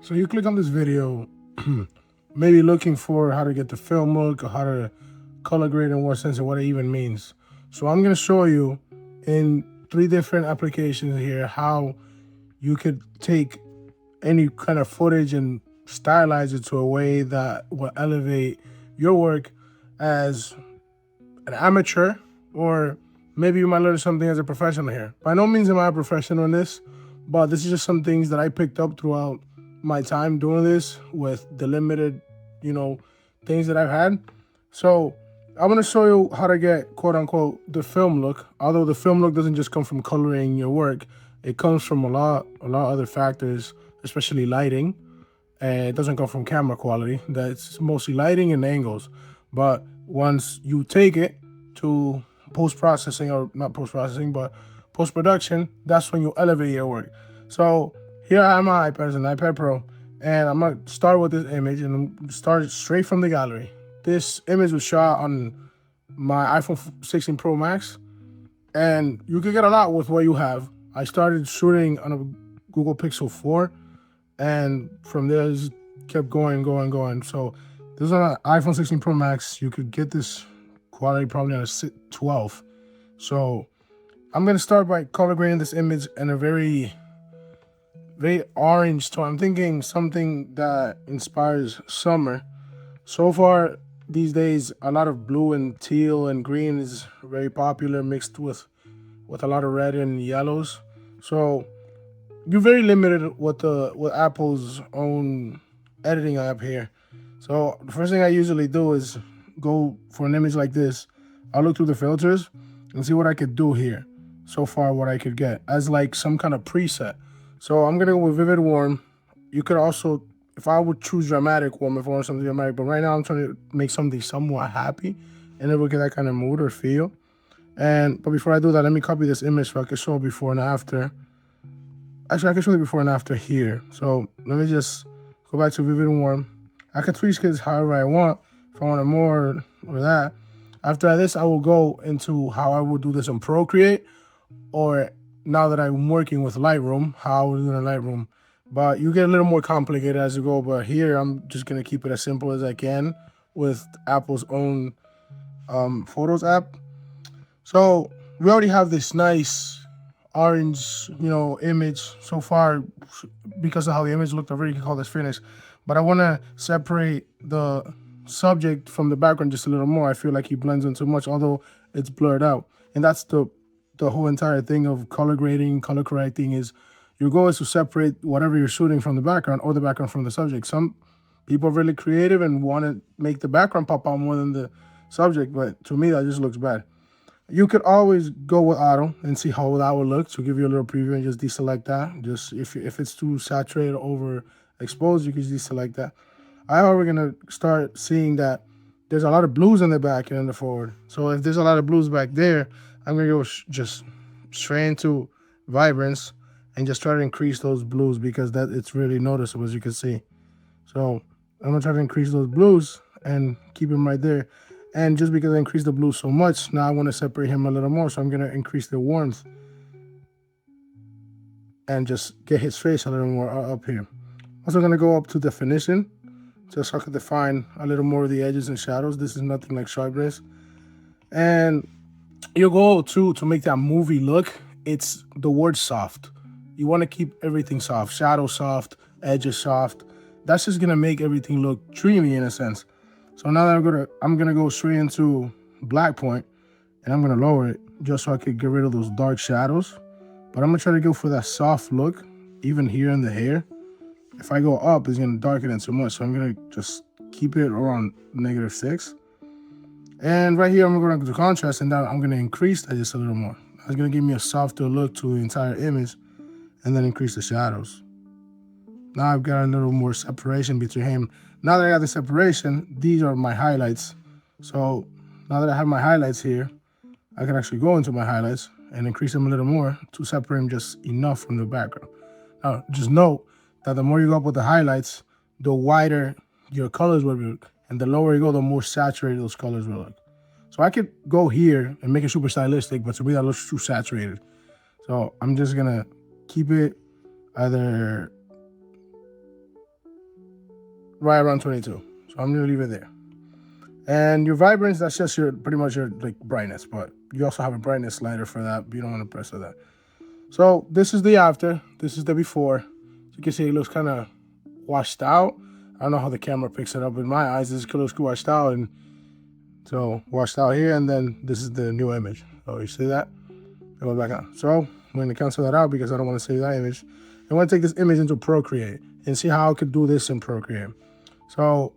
So you click on this video, maybe looking for how to get the film look or how to color grade in what sense and what it even means. So I'm gonna show you in 3 different applications here how you could take any kind of footage and stylize it to a way that will elevate your work as an amateur, or maybe you might learn something as a professional here. By no means am I a professional in this, but this is just some things that I picked up throughout my time doing this with the limited, things that I've had. So I'm gonna show you how to get quote unquote the film look. Although the film look doesn't just come from coloring your work, it comes from a lot of other factors, especially lighting. And it doesn't come from camera quality. That's mostly lighting and angles. But once you take it to post-processing, or not post-processing, but post-production, that's when you elevate your work. So here I have my iPad, it's an iPad Pro, and I'm gonna start with this image and I'm start straight from the gallery. This image was shot on my iPhone 16 Pro Max, and you can get a lot with what you have. I started shooting on a Google Pixel 4, and from there it just kept going. So this is on an iPhone 16 Pro Max. You could get this quality probably on a 12. So I'm gonna start by color grading this image in a very orange tone. I'm thinking something that inspires summer. So far these days, a lot of blue and teal and green is very popular, mixed with a lot of red and yellows. So you're very limited with Apple's own editing app here. So the first thing I usually do is go for an image like this. I'll look through the filters and see what I could do here. So far, what I could get as like some kind of preset. So I'm gonna go with vivid warm. You could also, if I would choose dramatic warm, if I want something dramatic, but right now I'm trying to make something somewhat happy and it will get that kind of mood or feel. But before I do that, let me copy this image so I can show before and after. Actually, I can show you before and after here. So let me just go back to vivid warm. I can tweak this however I want. If I wanted more or that. After this, I will go into how I will do this in Procreate, or now that I'm working with Lightroom, how I will do it in Lightroom. But you get a little more complicated as you go. But here, I'm just gonna keep it as simple as I can with Apple's own Photos app. So we already have this nice orange, image so far. Because of how the image looked, I really can call this finished. But I want to separate the subject from the background just a little more. I feel like he blends in too much, although it's blurred out. And that's the whole entire thing of color grading, color correcting, is your goal is to separate whatever you're shooting from the background, or the background from the subject. Some people are really creative and want to make the background pop out more than the subject, but to me that just looks bad. You could always go with auto and see how that would look, to give you a little preview, and just deselect that. Just if it's too saturated or overexposed, you can just deselect that. I'm already gonna start seeing that there's a lot of blues in the back and in the forward. So if there's a lot of blues back there, I'm gonna go just straight into vibrance and just try to increase those blues, because that it's really noticeable, as you can see. So I'm gonna try to increase those blues and keep them right there. And just because I increased the blue so much, now I want to separate him a little more. So I'm going to increase the warmth and just get his face a little more up here. Also going to go up to definition, just so I can define a little more of the edges and shadows. This is nothing like sharpness. And your goal too, to make that movie look, it's the word soft. You want to keep everything soft, shadow soft, edges soft. That's just going to make everything look dreamy in a sense. So now that I'm gonna go straight into black point, and I'm gonna lower it just so I could get rid of those dark shadows. But I'm gonna try to go for that soft look, even here in the hair. If I go up, it's gonna darken it too much. So I'm gonna just keep it around -6. And right here, I'm gonna go to contrast, and now I'm gonna increase that just a little more. It's gonna give me a softer look to the entire image, and then increase the shadows. Now I've got a little more separation between him. Now that I got the separation, these are my highlights. So now that I have my highlights here, I can actually go into my highlights and increase them a little more to separate them just enough from the background. Now, just note that the more you go up with the highlights, the wider your colors will look. And the lower you go, the more saturated those colors will look. So I could go here and make it super stylistic, but to me that looks too saturated. So I'm just gonna keep it either right around 22. So I'm gonna leave it there. And your vibrance, that's just your pretty much your like brightness, but you also have a brightness slider for that. But you don't want to press that. So this is the after. This is the before. So you can see it looks kind of washed out. I don't know how the camera picks it up. In my eyes, this looks washed out, and so washed out here. And then this is the new image. Oh, you see that? It goes back on. So I'm going to cancel that out because I don't want to save that image. I want to take this image into Procreate and see how I could do this in Procreate. So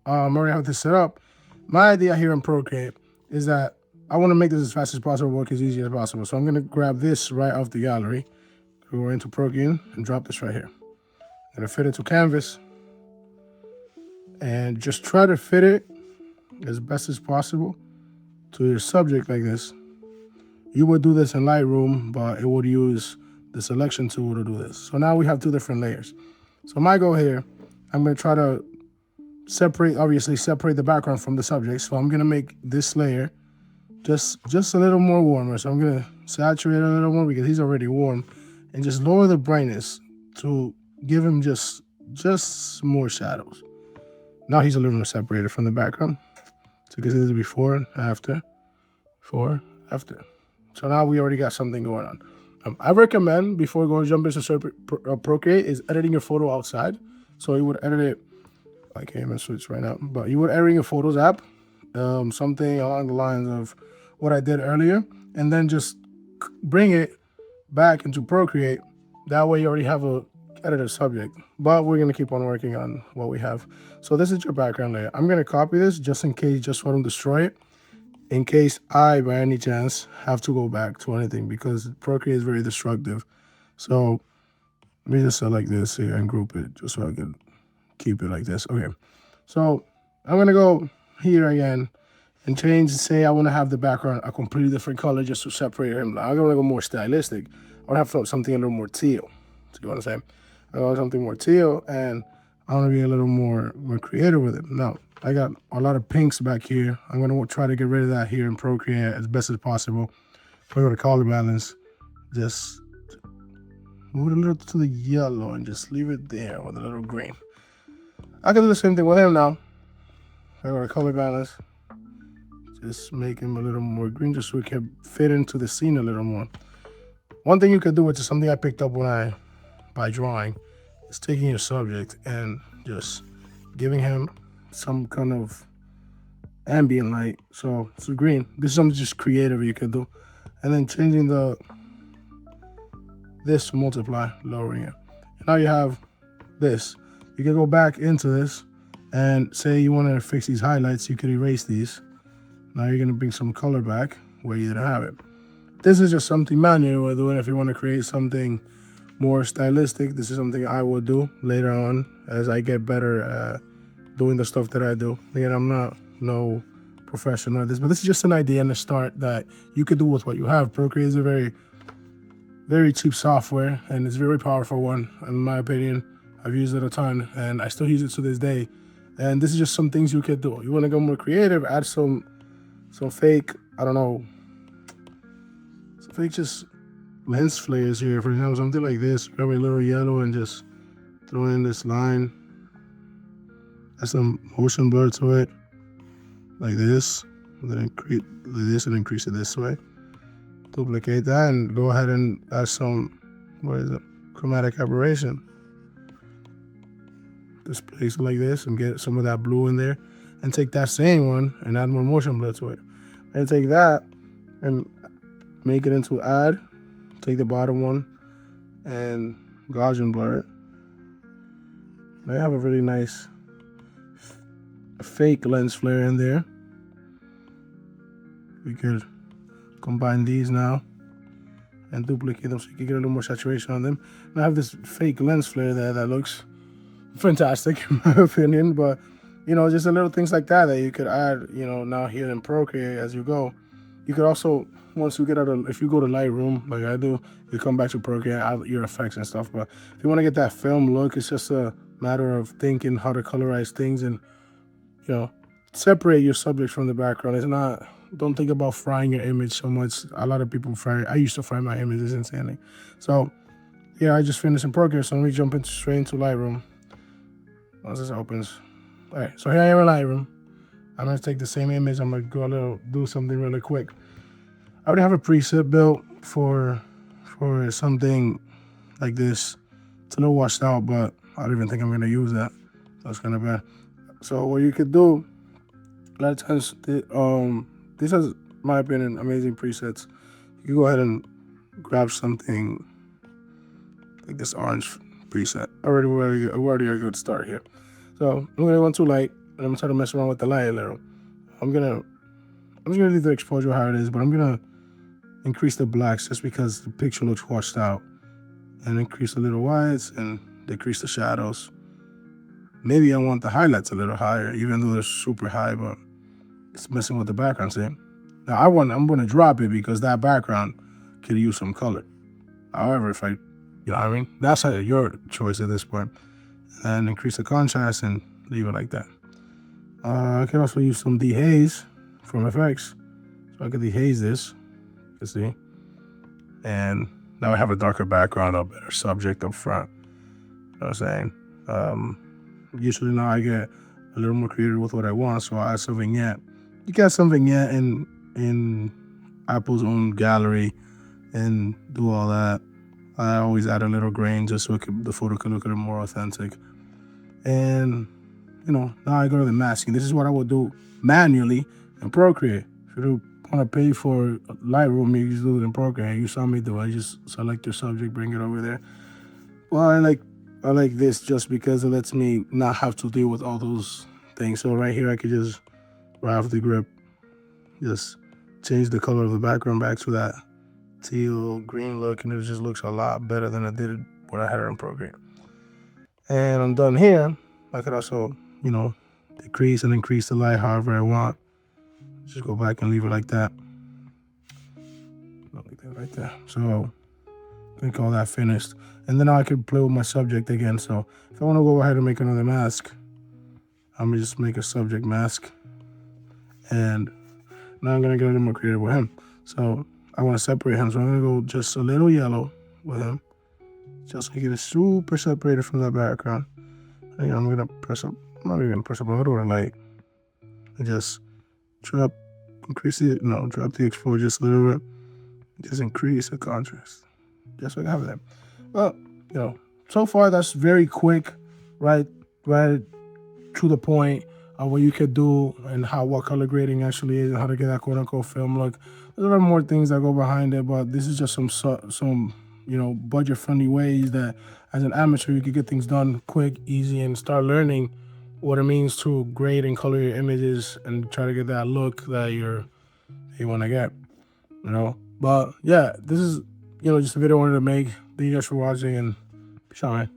I already have this set up. My idea here in Procreate is that I want to make this as fast as possible, work as easy as possible. So I'm going to grab this right off the gallery, go into Procreate and drop this right here. I'm going to fit it to canvas and just try to fit it as best as possible to your subject like this. You would do this in Lightroom, but it would use the selection tool to do this. So now we have two different layers. So my goal here, I'm going to try to separate the background from the subject. So I'm going to make this layer just a little more warmer. So I'm going to saturate it a little more because he's already warm, and just lower the brightness to give him just more shadows. Now he's a little more separated from the background. So you can see this before and after, before, after. So now we already got something going on. I recommend, before going to jump into Procreate, is editing your photo outside. So you would edit it, I can't even switch right now, but you would edit your Photos app, something along the lines of what I did earlier, and then just bring it back into Procreate. That way you already have a edited subject, but we're gonna keep on working on what we have. So this is your background layer. I'm gonna copy this just in case, just so I don't destroy it, in case I, by any chance, have to go back to anything, because Procreate is very destructive. So let me just select this here and group it just so I can keep it like this. Okay, so I'm gonna go here again and change, say I want to have the background a completely different color just to separate him. I'm gonna go more stylistic. I want to have something a little more teal. So you know what I'm saying? I want something more teal, and I want to be a little more creative with it. Now I got a lot of pinks back here. I'm gonna try to get rid of that here in Procreate as best as possible. I go to color balance, just move it a little to the yellow and just leave it there with a little green. I can do the same thing with him now. I go to color balance, just make him a little more green just so we can fit into the scene a little more. One thing you could do, which is something I picked up by drawing, is taking your subject and just giving him some kind of ambient light. So it's green. This is something just creative you could do. And then changing this to multiply, lowering it. And now you have this. You can go back into this and say you want to fix these highlights. You could erase these. Now you're going to bring some color back where you didn't have it. This is just something manual we're doing. If you want to create something more stylistic, this is something I will do later on as I get better at doing the stuff that I do. Again, I'm not no professional at this, but this is just an idea and a start that you could do with what you have. Procreate is a very cheap software, and it's a very powerful one. In my opinion, I've used it a ton, and I still use it to this day. And this is just some things you could do. You want to go more creative, add some fake, I don't know, some fake just lens flares here. For example, something like this, grab a little yellow and just throw in this line. Add some motion blur to it, like this. And then increase it this way. Duplicate that and go ahead and add some, chromatic aberration. Displace it like this and get some of that blue in there, and take that same one and add more motion blur to it. And take that and make it into add. Take the bottom one and Gaussian blur it. I have a really nice fake lens flare in there. We could combine these now and duplicate them so you can get a little more saturation on them. And I have this fake lens flare there that looks fantastic in my opinion, but you know, just a little things like that you could add, you know, now here in Procreate as you go. You could also, once you get out of, if you go to Lightroom like I do, you come back to Procreate, add your effects and stuff. But if you want to get that film look, it's just a matter of thinking how to colorize things and, you know, separate your subject from the background. It's not, don't think about frying your image so much. A lot of people fry, I used to fry my images insanely. So yeah, I just finished in Procreate, so let me jump straight into Lightroom. once this opens. All right, so here I am in Lightroom. I'm gonna take the same image. I'm gonna do something really quick. I already have a preset built for something like this. It's a little washed out, but I don't even think I'm gonna use that. So it's kind of bad. So what you could do, a lot of times, this has, in my opinion, amazing presets. You can go ahead and grab something like this orange preset. Already a good start here. So I'm gonna go too light, and I'm gonna try to mess around with the light a little. I'm just gonna leave the exposure how it is, but I'm gonna increase the blacks just because the picture looks washed out, and increase the little whites and decrease the shadows. Maybe I want the highlights a little higher, even though they're super high, but it's messing with the background. See? Now I'm gonna drop it because that background could use some color. However, if you know what I mean? That's your choice at this point. And increase the contrast and leave it like that. I can also use some dehaze from FX. So I can dehaze this, you see? And now I have a darker background, a better subject up front. You know what I'm saying? Usually now I get a little more creative with what I want, so I add some vignette. You got some vignette in Apple's own gallery and do all that. I always add a little grain just so the photo can look a little more authentic. And, now I go to the masking. This is what I would do manually in Procreate. If you want to pay for Lightroom, you just do it in Procreate. You saw me do it. I just select your subject, bring it over there. Well, I like this just because it lets me not have to deal with all those things. So right here, I could just, right off the grip, just change the color of the background back to that teal green look, and it just looks a lot better than it did when I had it in Procreate. And I'm done here. I could also, decrease and increase the light however I want. Just go back and leave it like that. Like that right there. So I can call that finished. And then now I could play with my subject again. So if I want to go ahead and make another mask, I'm gonna just make a subject mask. And now I'm gonna get a little more creative with him. So I want to separate him. So I'm gonna go just a little yellow with him. Just to get it super separated from that background. And I'm gonna press up. I'm not even gonna press up a little bit light. And just drop the exposure just a little bit. Just increase the contrast. Just like I have that. Well, so far that's very quick, right to the point of what you could do and what color grading actually is and how to get that quote unquote film look. There's a lot more things that go behind it, but this is just some budget friendly ways that as an amateur you could get things done quick, easy, and start learning what it means to grade and color your images and try to get that look that you want to get. But yeah, this is just a video I wanted to make. Thank you guys for watching, and peace out, man.